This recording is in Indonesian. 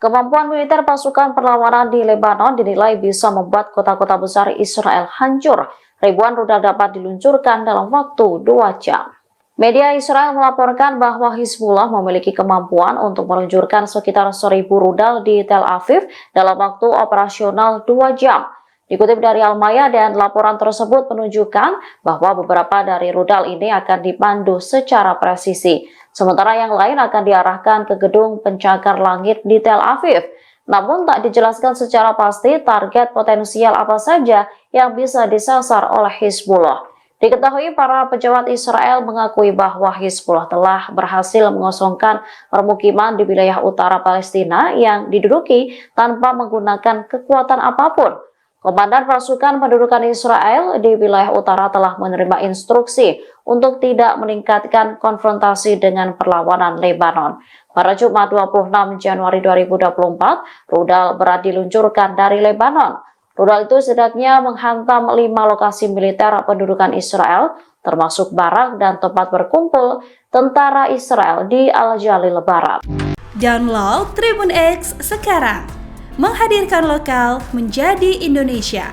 Kemampuan militer pasukan perlawanan di Lebanon dinilai bisa membuat kota-kota besar Israel hancur. Ribuan rudal dapat diluncurkan dalam waktu 2 jam. Media Israel melaporkan bahwa Hizbullah memiliki kemampuan untuk meluncurkan sekitar 1.000 rudal di Tel Aviv dalam waktu operasional 2 jam. Dikutip dari Al-Mayadin, laporan tersebut menunjukkan bahwa beberapa dari rudal ini akan dipandu secara presisi, sementara yang lain akan diarahkan ke gedung pencakar langit di Tel Aviv. Namun tak dijelaskan secara pasti target potensial apa saja yang bisa disasar oleh Hizbullah. Diketahui para pejabat Israel mengakui bahwa Hizbullah telah berhasil mengosongkan permukiman di wilayah utara Palestina yang diduduki tanpa menggunakan kekuatan apapun. Komandan pasukan pendudukan Israel di wilayah utara telah menerima instruksi untuk tidak meningkatkan konfrontasi dengan perlawanan Lebanon. Pada Jumat 26 Januari 2024, rudal berat diluncurkan dari Lebanon. Rudal itu setidaknya menghantam 5 lokasi militer pendudukan Israel, termasuk barak dan tempat berkumpul tentara Israel di Al-Jalil Barat. Download Tribun X sekarang, menghadirkan lokal menjadi Indonesia.